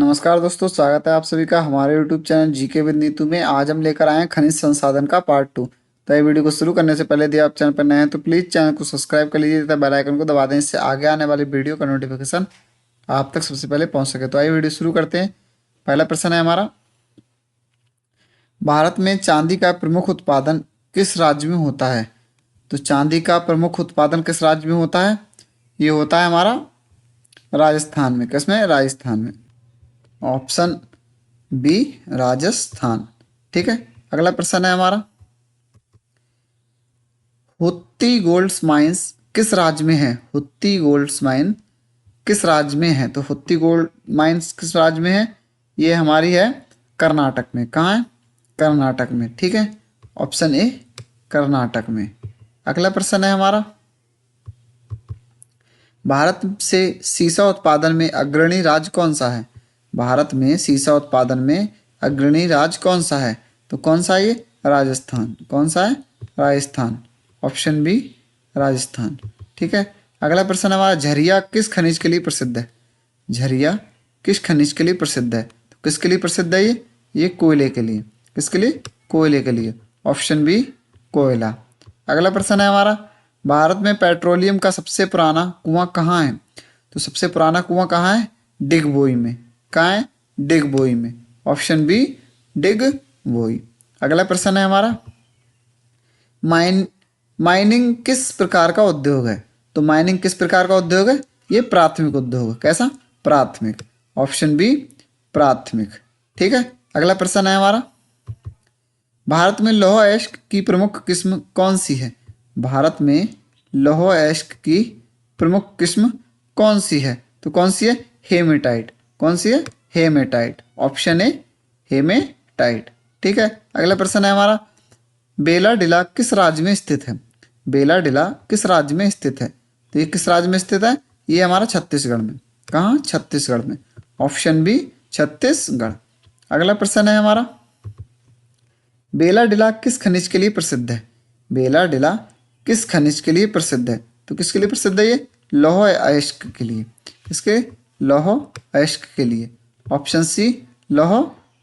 नमस्कार दोस्तों, स्वागत है आप सभी का हमारे YouTube channel GK with Neetu में। आज हम लेकर आए हैं खनिज संसाधन का पार्ट 2। तो ये वीडियो को शुरू करने से पहले यदि आप चैनल पर नए हैं तो प्लीज़ चैनल को सब्सक्राइब कर लीजिए तथा बेल आइकन को दबा दें, इससे आगे आने वाली वीडियो का नोटिफिकेशन आप तक सबसे पहले पहुँच सके। तो आइए वीडियो शुरू करते हैं। पहला प्रश्न है हमारा, भारत में चांदी का प्रमुख उत्पादन किस राज्य में होता है? तो चांदी का प्रमुख उत्पादन किस राज्य में होता है? ये होता है हमारा राजस्थान में। किसमें? राजस्थान में। Option B Rajasthan. ठीक है। अगला प्रश्न है हमारा, हुत्ती गोल्ड माइंस किस राज्य में है? हुत्ती गोल्ड माइन किस राज्य में है? तो हुत्ती गोल्ड माइंस किस राज्य में है? ये हमारी है कर्नाटक में। कहाँ है? कर्नाटक में। ठीक है। ऑप्शन ए कर्नाटक में। अगला प्रश्न है हमारा, भारत से सीसा उत्पादन में अग्रणी राज्य कौन सा है? भारत में सीसा उत्पादन में अग्रणी राज्य कौन सा है? तो कौन सा है ये? राजस्थान। कौन सा है? राजस्थान। Option B Rajasthan. ठीक है। अगला प्रश्न हमारा, झरिया किस खनिज के लिए प्रसिद्ध है? झरिया किस खनिज के लिए प्रसिद्ध है? तो किसके लिए प्रसिद्ध है ये? ये कोयले के लिए। किसके लिए? कोयले के लिए। ऑप्शन बी कोयला। अगला प्रश्न है हमारा, भारत में पेट्रोलियम का सबसे पुराना कुआं कहाँ है? तो सबसे पुराना कुआं कहाँ है? डिगबोई में। कहाँ है? डिगबोई में। Option B Digboi. अगला प्रश्न है हमारा, माइनिंग किस प्रकार का उद्योग है? तो माइनिंग किस प्रकार का उद्योग है? ये प्राथमिक उद्योग है। कैसा? प्राथमिक। ऑप्शन बी प्राथमिक। ठीक है। अगला प्रश्न है हमारा, भारत में लौह अयस्क की प्रमुख किस्म कौन सी है? भारत में लौह अयस्क की प्रमुख किस्म कौन सी है? तो कौन सी है? हेमेटाइट। कौन सी है? हेमेटाइट। Option A haematite. ठीक है। अगला प्रश्न है हमारा, बेलाडिला किस राज्य में स्थित है? बेलाडिला किस राज्य में स्थित है? तो ये किस राज्य में स्थित है? ये हमारा छत्तीसगढ़ में। कहाँ? छत्तीसगढ़ में। Option B Chhattisgarh. अगला प्रश्न है हमारा, बेलाडिला किस खनिज के लिए प्रसिद्ध है? बेलाडिला किस खनिज के लिए प्रसिद्ध है? तो किसके लिए प्रसिद्ध है ये? लौह अयस्क के लिए। किसके? लौह अयस्क के लिए। ऑप्शन सी लौह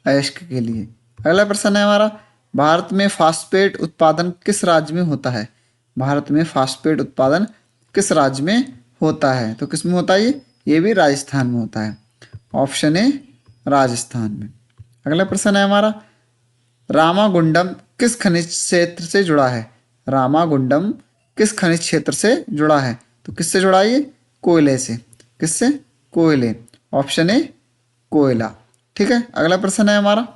अयस्क के लिए। अगला प्रश्न है हमारा, भारत में फास्फेट उत्पादन किस राज्य में होता है? भारत में फास्फेट उत्पादन किस राज्य में होता है? तो किस में होता है ये? ये भी राजस्थान में होता है। ऑप्शन ए राजस्थान में। अगला प्रश्न है हमारा, रामागुंडम किस खनिज क्षेत्र से जुड़ा है? रामागुंडम किस खनिज क्षेत्र से जुड़ा है? तो किससे जुड़ा है ये? कोयले से। किससे? कोयले। ऑप्शन ए कोयला। ठीक है। अगला प्रश्न है हमारा,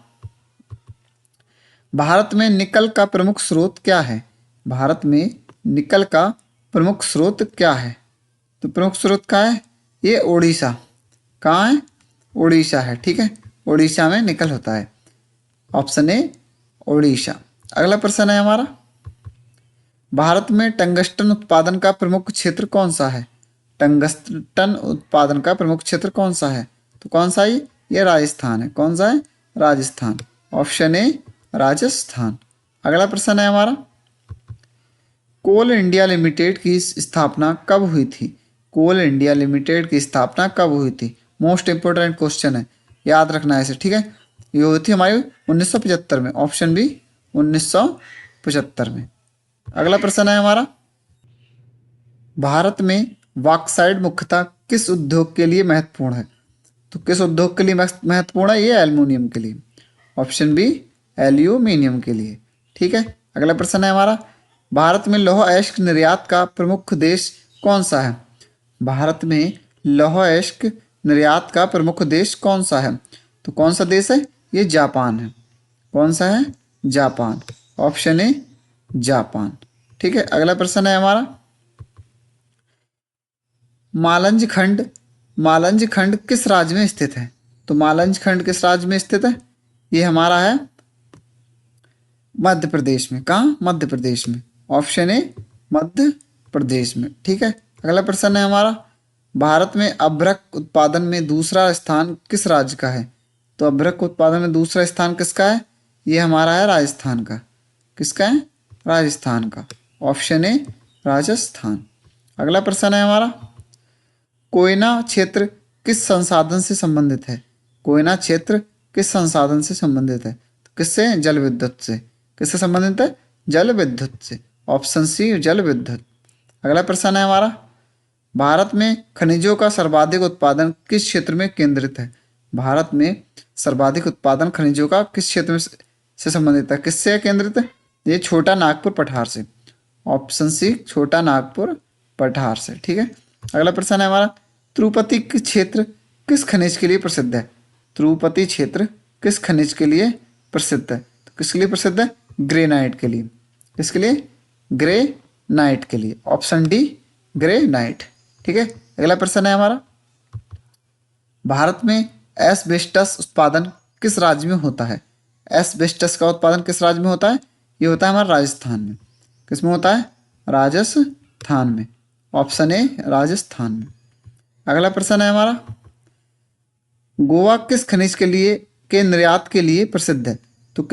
भारत में निकल का प्रमुख स्रोत क्या है? भारत में निकल का प्रमुख स्रोत क्या है? तो प्रमुख स्रोत क्या है? ये उड़ीसा। कहाँ है? उड़ीसा है। ठीक है। उड़ीसा में निकल होता है। Option A Odisha. अगला प्रश्न है हमारा, भारत में टंगस्टन उत्पादन का प्रमुख क्षेत्र कौन सा है? टंगस्टन उत्पादन का प्रमुख क्षेत्र कौन सा है? तो कौन सा है? ये राजस्थान है। कौन सा है? राजस्थान। Option A Rajasthan. अगला प्रश्न है हमारा, कोल इंडिया लिमिटेड की स्थापना कब हुई थी? कोल इंडिया लिमिटेड की स्थापना कब हुई थी? मोस्ट इंपोर्टेंट क्वेश्चन है, याद रखना है इसे। ठीक है। ये हुई थी हमारी 1975 में। ऑप्शन बी 1975 में। अगला प्रश्न है हमारा, भारत में बॉक्साइट मुख्यतः किस उद्योग के लिए महत्वपूर्ण है? तो किस उद्योग के लिए महत्वपूर्ण है? ये एल्युमिनियम के लिए। ऑप्शन बी एल्यूमिनियम के लिए। ठीक है। अगला प्रश्न है हमारा, भारत में लौह अयस्क निर्यात का प्रमुख देश कौन सा है? भारत में लौह अयस्क निर्यात का प्रमुख देश कौन सा है? तो कौन सा देश है? ये जापान है। कौन सा है? जापान। Option A Japan. ठीक है। अगला प्रश्न है हमारा, मालंज खंड मालंज खंड किस राज्य में स्थित है? तो मालंज खंड किस राज्य में स्थित है? ये हमारा है मध्य प्रदेश में। कहाँ? मध्य प्रदेश में। ऑप्शन ए मध्य प्रदेश में। ठीक है। अगला प्रश्न है हमारा, भारत में अभ्रक उत्पादन में दूसरा स्थान किस राज्य का है? तो अभ्रक उत्पादन में दूसरा स्थान किसका है? ये हमारा है राजस्थान का। किसका है? राजस्थान का। Option A Rajasthan. अगला प्रश्न है हमारा, कोयना क्षेत्र किस संसाधन से संबंधित है? कोयना क्षेत्र किस संसाधन से संबंधित है? तो किससे? जल विद्युत से। किससे संबंधित है? जल विद्युत से। ऑप्शन सी जल विद्युत। अगला प्रश्न है हमारा, भारत में खनिजों का सर्वाधिक उत्पादन किस क्षेत्र में केंद्रित है? भारत में सर्वाधिक उत्पादन खनिजों का किस क्षेत्र में से संबंधित है? किससे केंद्रित है? ये छोटा नागपुर पठार से। ऑप्शन सी छोटा नागपुर पठार से। ठीक है। अगला प्रश्न है हमारा, तिरुपति क्षेत्र किस खनिज के लिए प्रसिद्ध है? तिरुपति क्षेत्र किस खनिज के लिए प्रसिद्ध है? तो किसके लिए प्रसिद्ध है? ग्रेनाइट के लिए। किसके लिए? ग्रेनाइट के लिए। Option D granite. ठीक है। अगला प्रश्न है हमारा, भारत में एस्बेस्टस उत्पादन किस राज्य में होता है? एस्बेस्टस का उत्पादन किस राज्य में होता है? ये होता है हमारा राजस्थान में। किस में होता है? राजस्थान में। ऑप्शन ए राजस्थान में। अगला प्रश्न है हमारा, गोवा किस खनिज के निर्यात के लिए प्रसिद्ध है? तो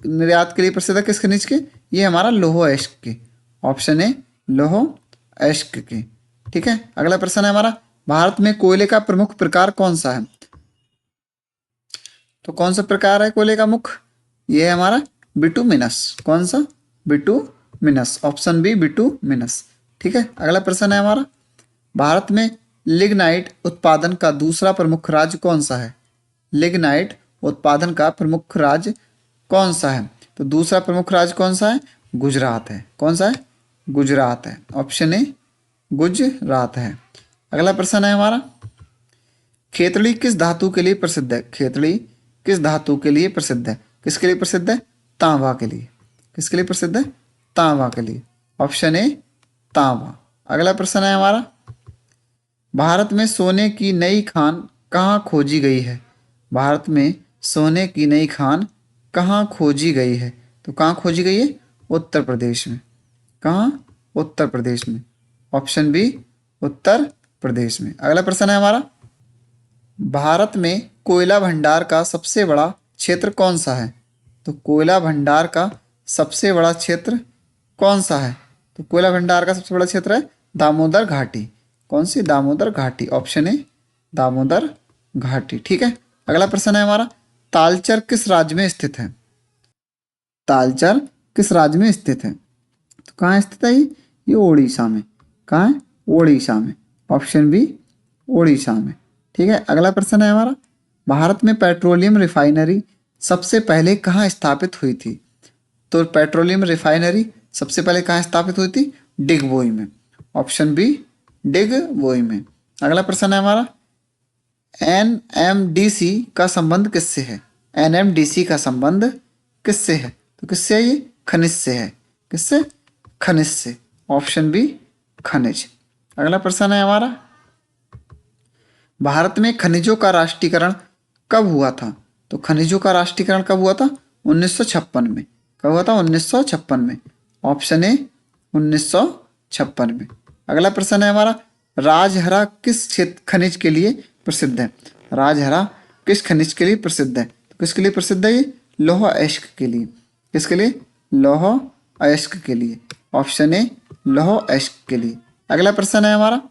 निर्यात के लिए प्रसिद्ध है किस खनिज के? ये हमारा लौह अयस्क के। ऑप्शन ए लौह अयस्क के। ठीक है। अगला प्रश्न है हमारा, भारत में कोयले का प्रमुख प्रकार कौन सा है? तो कौन सा प्रकार है कोयले का मुख्य? ये है हमारा बिटुमिनस। कौन सा? बिटुमिनस। Option B bituminous. ठीक है। अगला प्रश्न है हमारा, भारत में लिग्नाइट उत्पादन का दूसरा प्रमुख राज्य कौन सा है? लिग्नाइट उत्पादन का प्रमुख राज्य कौन सा है? तो दूसरा प्रमुख राज्य कौन सा है? गुजरात है। कौन सा है? गुजरात है। ऑप्शन ए गुजरात है। अगला प्रश्न है हमारा, खेतड़ी किस धातु के लिए प्रसिद्ध है? खेतड़ी किस धातु के लिए प्रसिद्ध है? किसके लिए प्रसिद्ध है? तांबा के लिए। किसके लिए प्रसिद्ध है? तांबा के लिए। ऑप्शन ए तांबा। अगला प्रश्न है हमारा, भारत में सोने की नई खान कहाँ खोजी गई है? भारत में सोने की नई खान कहाँ खोजी गई है? तो कहाँ खोजी गई है? उत्तर प्रदेश में। कहाँ? उत्तर प्रदेश में। ऑप्शन बी उत्तर प्रदेश में। अगला प्रश्न है हमारा, भारत में कोयला भंडार का सबसे बड़ा क्षेत्र कौन सा है? तो कोयला भंडार का सबसे बड़ा क्षेत्र कौन सा है? तो कोयला भंडार का सबसे बड़ा क्षेत्र है दामोदर घाटी। कौन सी? दामोदर घाटी। ऑप्शन ए दामोदर घाटी। ठीक है। अगला प्रश्न है हमारा, तालचर किस राज्य में स्थित है? तालचर किस राज्य में स्थित है? तो कहाँ स्थित है ये उड़ीसा में। कहाँ है? उड़ीसा में। ऑप्शन बी उड़ीसा में। ठीक है। अगला प्रश्न है हमारा, भारत में पेट्रोलियम रिफाइनरी सबसे पहले कहाँ स्थापित हुई थी? तो पेट्रोलियम रिफाइनरी सबसे पहले कहाँ स्थापित हुई थी? डिगबोई में। ऑप्शन बी डिगबोई में। अगला प्रश्न है हमारा, एनएमडीसी का संबंध किससे है? एनएमडीसी का संबंध किससे है? तो किससे है ये? खनिज से है। किससे? खनिज से। ऑप्शन बी खनिज। अगला प्रश्न है हमारा, भारत में खनिजों का राष्ट्रीयकरण कब हुआ था? तो खनिजों का राष्ट्रीयकरण कब हुआ था? 1956 में। कब हुआ था? 1956 में। ऑप्शन ए 1956 में। अगला प्रश्न है हमारा, राजहरा किस क्षेत्र खनिज के लिए प्रसिद्ध है? राजहरा किस खनिज के लिए प्रसिद्ध है? तो किसके लिए प्रसिद्ध है ये? लौह अयस्क के लिए। किसके लिए? लौह अयस्क के लिए। ऑप्शन ए लौह अयस्क के लिए। अगला प्रश्न है हमारा,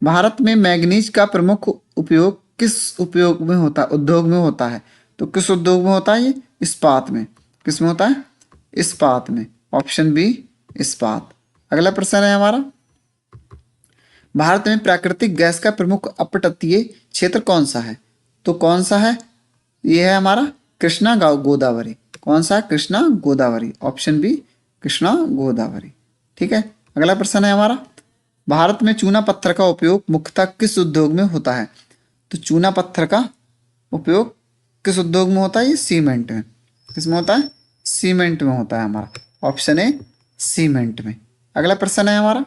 भारत में मैग्नीज का प्रमुख उपयोग किस उपयोग में होता है? उद्योग में होता है। तो किस उद्योग में होता है ये? इस्पात में। किस में होता है? इस्पात में। ऑप्शन बी इस्पात। अगला प्रश्न है हमारा, भारत में प्राकृतिक गैस का प्रमुख अपतटीय क्षेत्र कौन सा है? तो कौन सा है? यह है हमारा कृष्णा गोदावरी। कौन सा? कृष्णा गोदावरी। Option B Krishna Godavari. ठीक है। अगला प्रश्न है हमारा, भारत में चूना पत्थर का उपयोग मुख्यतः किस उद्योग में होता है? तो चूना पत्थर का उपयोग किस उद्योग में होता है? ये सीमेंट में। किस में होता है? सीमेंट में होता है हमारा। ऑप्शन ए सीमेंट में। अगला प्रश्न है हमारा,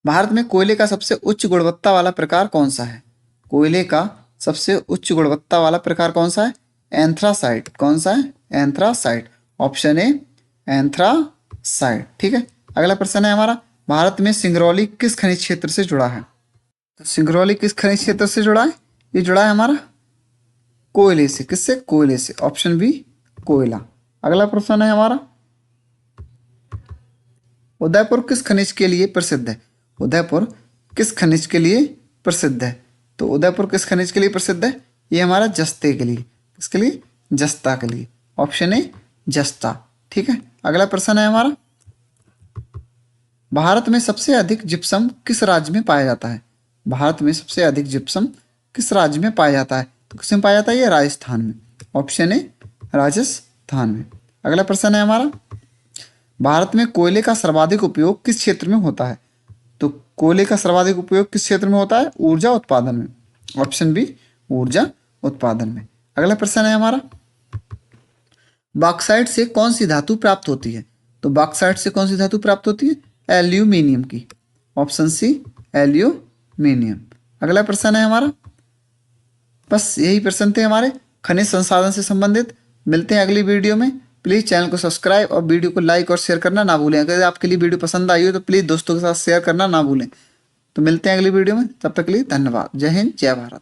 भारत में कोयले का सबसे उच्च गुणवत्ता वाला प्रकार कौन सा है? कोयले का सबसे उच्च गुणवत्ता वाला प्रकार कौन सा है? एंथ्रासाइट। कौन सा है? एंथ्रासाइट। Option A anthracite. ठीक है। अगला प्रश्न है हमारा, भारत में सिंगरौली किस खनिज क्षेत्र से जुड़ा है? तो सिंगरौली किस खनिज क्षेत्र से जुड़ा है? ये जुड़ा है हमारा कोयले से। किससे? कोयले से। ऑप्शन बी कोयला। अगला प्रश्न है हमारा, उदयपुर किस खनिज के लिए प्रसिद्ध है? उदयपुर किस खनिज के लिए प्रसिद्ध है? तो उदयपुर किस खनिज के लिए प्रसिद्ध है? ये हमारा जस्ते के लिए। किसके लिए? जस्ता के लिए। ऑप्शन ए जस्ता। ठीक है, अगला प्रश्न है हमारा, भारत में सबसे अधिक जिप्सम किस राज्य में पाया जाता है? भारत में सबसे अधिक जिप्सम किस राज्य में पाया जाता है? तो किस में पाया जाता है? ये राजस्थान में। ऑप्शन ए राजस्थान में। अगला प्रश्न है हमारा, भारत में कोयले का सर्वाधिक उपयोग किस क्षेत्र में होता है? तो कोयले का सर्वाधिक उपयोग किस क्षेत्र में होता है? ऊर्जा उत्पादन में। ऑप्शन बी ऊर्जा उत्पादन में। अगला प्रश्न है हमारा, बॉक्साइट से कौन सी धातु प्राप्त होती है? तो बॉक्साइट से कौन सी धातु प्राप्त होती है? एल्यूमिनियम की। Option C aluminium. अगला प्रश्न है हमारा, बस यही प्रश्न थे हमारे खनिज संसाधन से संबंधित। मिलते हैं अगली वीडियो में। प्लीज़ चैनल को सब्सक्राइब और वीडियो को लाइक और शेयर करना ना भूलें। अगर आपके लिए वीडियो पसंद आई हो तो प्लीज़ दोस्तों के साथ शेयर करना ना भूलें। तो मिलते हैं अगली वीडियो में, तब तक के लिए धन्यवाद। जय हिंद, जय भारत।